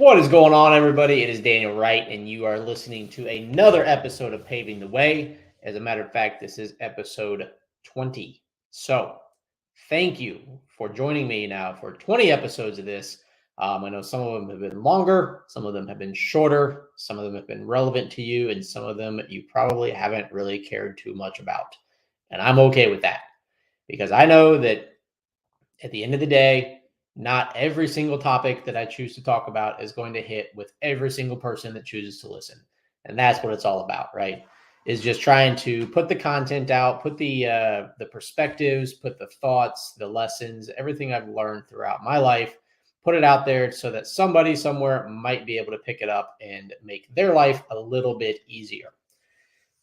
What is going on, everybody? It is Daniel Wright, and you are listening to another episode of Paving the Way. As a matter of fact, this is episode 20. So, thank you for joining me now for 20 episodes of this. I know some of them have been longer, some of them have been shorter, some of them have been relevant to you, and some of them you probably haven't really cared too much about. And I'm okay with that because I know that at the end of the day, not every single topic that I choose to talk about is going to hit with every single person that chooses to listen. And that's what it's all about, right? Is just trying to put the content out, put the perspectives, put the thoughts, the lessons, everything I've learned throughout my life, put it out there so that somebody somewhere might be able to pick it up and make their life a little bit easier.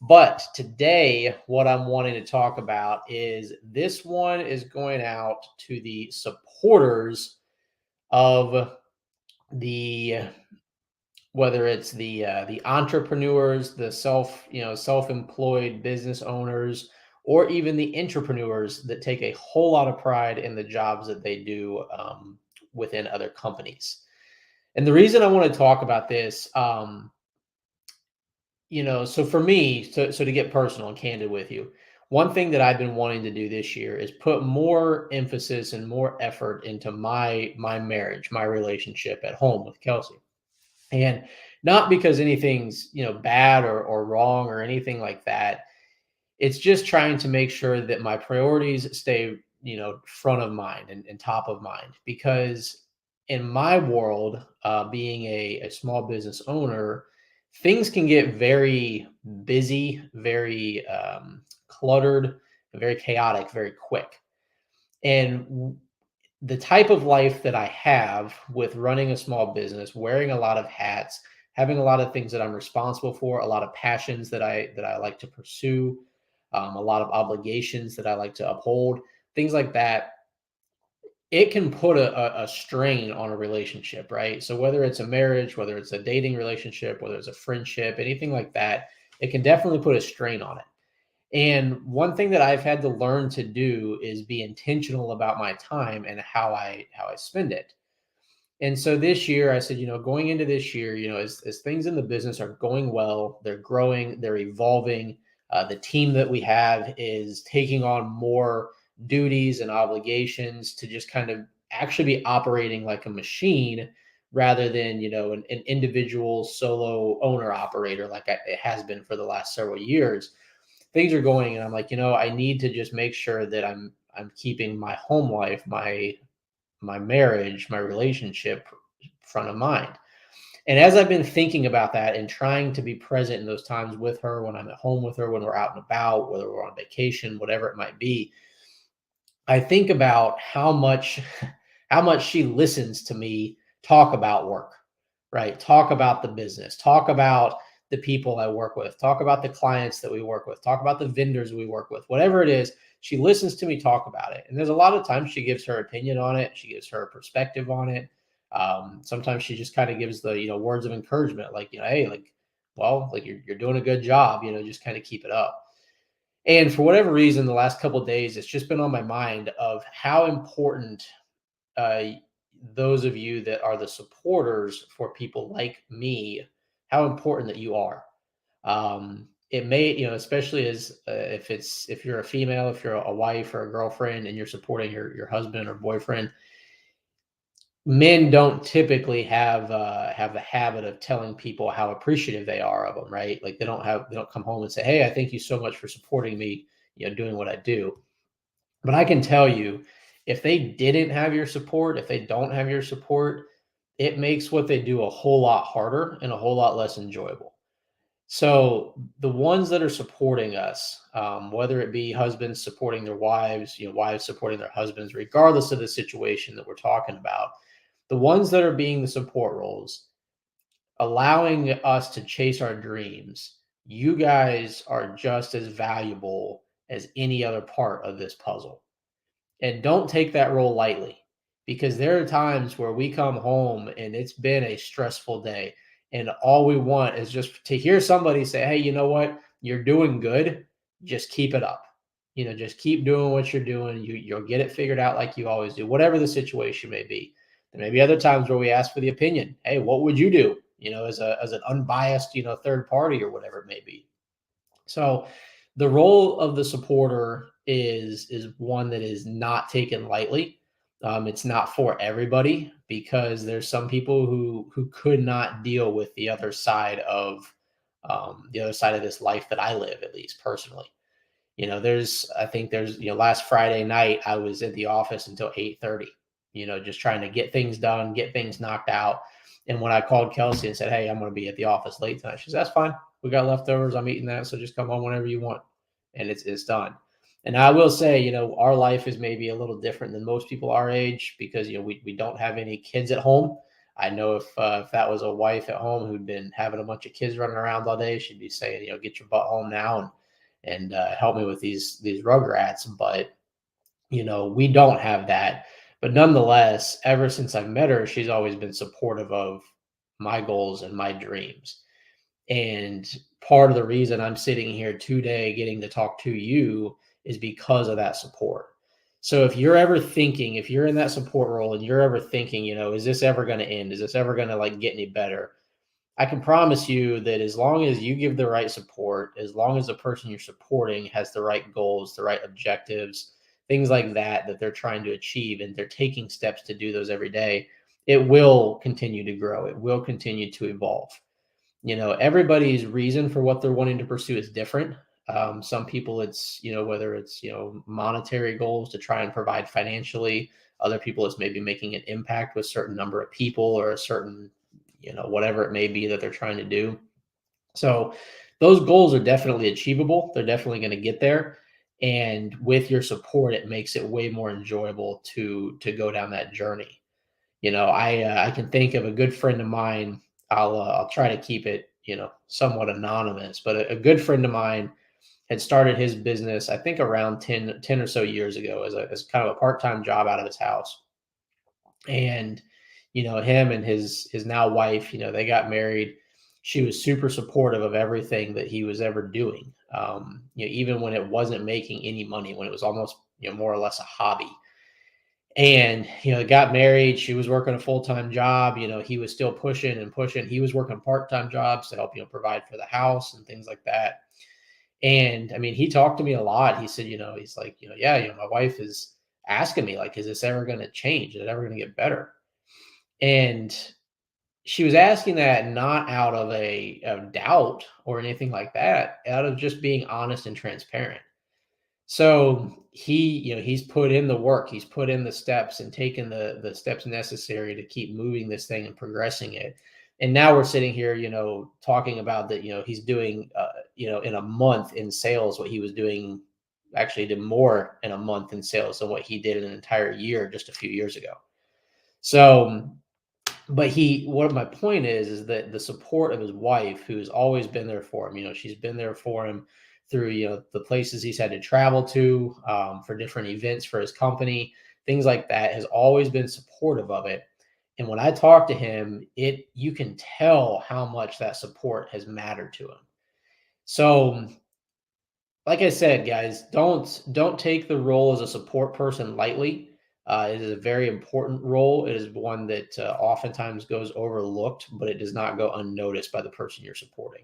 But today, what I'm wanting to talk about is this one is going out to the supporters of the whether it's the entrepreneurs, the self-employed business owners, or even the entrepreneurs that take a whole lot of pride in the jobs that they do within other companies. And the reason I want to talk about this, so for me, so to get personal and candid with you, one thing that I've been wanting to do this year is put more emphasis and more effort into my marriage, my relationship at home with Kelsey. And not because anything's, bad or wrong or anything like that. It's just trying to make sure that my priorities stay, front of mind and top of mind. Because in my world, being a small business owner, things can get very busy, very cluttered, very chaotic, very quick. And the type of life that I have with running a small business, wearing a lot of hats, having a lot of things that I'm responsible for, a lot of passions that I like to pursue, a lot of obligations that I like to uphold, things like that. It can put a strain on a relationship, right? So whether it's a marriage, whether it's a dating relationship, whether it's a friendship, anything like that, it can definitely put a strain on it. And one thing that I've had to learn to do is be intentional about my time and how I spend it. And so this year I said, going into this year, as things in the business are going well, they're growing, they're evolving. The team that we have is taking on more duties and obligations to just kind of actually be operating like a machine rather than, an individual solo owner operator like it has been for the last several years. Things are going, and I'm like, I need to just make sure that I'm keeping my home life, my marriage, my relationship front of mind. And as I've been thinking about that and trying to be present in those times with her, when I'm at home with her, when we're out and about, whether we're on vacation, whatever it might be, I think about how much how much she listens to me talk about work, right? Talk about the business, talk about the people I work with, talk about the clients that we work with, talk about the vendors we work with, whatever it is, she listens to me talk about it. And there's a lot of times she gives her opinion on it, she gives her perspective on it. Sometimes she just kind of gives the words of encouragement, like hey, like like you're doing a good job, just kind of keep it up. And for whatever reason, the last couple of days, it's just been on my mind of how important uh, those of you that are the supporters for people like me, how important that you are. It may, especially as if you're a female, if you're a wife or a girlfriend, and you're supporting your husband or boyfriend. Men don't typically have the habit of telling people how appreciative they are of them, right? Like they don't come home and say, "Hey, I thank you so much for supporting me, doing what I do." But I can tell you, if they didn't have your support, if they don't have your support, it makes what they do a whole lot harder and a whole lot less enjoyable. So the ones that are supporting us, whether it be husbands supporting their wives, wives supporting their husbands, regardless of the situation that we're talking about, the ones that are being the support roles, allowing us to chase our dreams, you guys are just as valuable as any other part of this puzzle. And don't take that role lightly, because there are times where we come home and it's been a stressful day. And all we want is just to hear somebody say, "Hey, you know what? You're doing good. Just keep it up. Just keep doing what you're doing. You'll get it figured out like you always do," whatever the situation may be. There may be other times where we ask for the opinion. Hey, what would you do? As an unbiased, third party or whatever it may be. So the role of the supporter is one that is not taken lightly. It's not for everybody because there's some people who could not deal with the other side of this life that I live, at least personally. I think last Friday night I was at the office until 8:30, just trying to get things done, get things knocked out. And when I called Kelsey and said, "Hey, I'm going to be at the office late tonight," she said, "That's fine. We got leftovers. I'm eating that. So just come home whenever you want." And it's done. And I will say, our life is maybe a little different than most people our age because, we don't have any kids at home. I know if that was a wife at home who'd been having a bunch of kids running around all day, she'd be saying, "Get your butt home now and help me with these rugrats." But we don't have that. But nonetheless, ever since I've met her, she's always been supportive of my goals and my dreams. And part of the reason I'm sitting here today getting to talk to you is because of that support. So if you're in that support role and you're ever thinking, is this ever going to end? Is this ever going to get any better? I can promise you that as long as you give the right support, as long as the person you're supporting has the right goals, the right objectives, things like that they're trying to achieve, and they're taking steps to do those every day, it will continue to grow. It will continue to evolve. Everybody's reason for what they're wanting to pursue is different. Some people, it's, whether it's, monetary goals to try and provide financially. Other people, it's maybe making an impact with a certain number of people or a certain, whatever it may be that they're trying to do. So those goals are definitely achievable. They're definitely going to get there. And with your support, it makes it way more enjoyable to go down that journey. I can think of a good friend of mine. I'll try to keep it, somewhat anonymous, but a good friend of mine had started his business, I think around 10 or so years ago as kind of a part-time job out of his house. And, him and his now wife, they got married. She was super supportive of everything that he was ever doing. Even when it wasn't making any money, when it was almost, more or less a hobby. And, got married. She was working a full-time job. He was still pushing and pushing. He was working part-time jobs to help, provide for the house and things like that. And I mean, he talked to me a lot. He said, he's like, yeah, my wife is asking me, like, is this ever going to change? Is it ever going to get better? And she was asking that not out of of doubt or anything like that, out of just being honest and transparent. So he's put in the work, he's put in the steps and taken the steps necessary to keep moving this thing and progressing it. And now we're sitting here, talking about that, he's doing, in a month in sales, what he was doing actually did more in a month in sales than what he did in an entire year just a few years ago. So but what my point is that the support of his wife, who's always been there for him, she's been there for him through, the places he's had to travel to, for different events for his company, things like that, has always been supportive of it. And when I talk to him, you can tell how much that support has mattered to him. So like I said, guys, don't take the role as a support person lightly. It is a very important role. It is one that oftentimes goes overlooked, but it does not go unnoticed by the person you're supporting.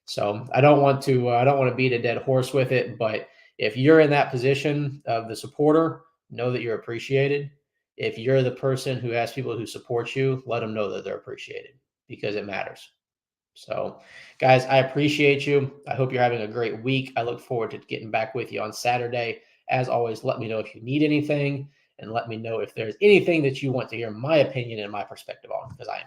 So I don't want to beat a dead horse with it, but if you're in that position of the supporter, know that you're appreciated. If you're the person who has people who support you, let them know that they're appreciated because it matters. So, guys, I appreciate you. I hope you're having a great week. I look forward to getting back with you on Saturday. As always, let me know if you need anything and let me know if there's anything that you want to hear my opinion and my perspective on, because I am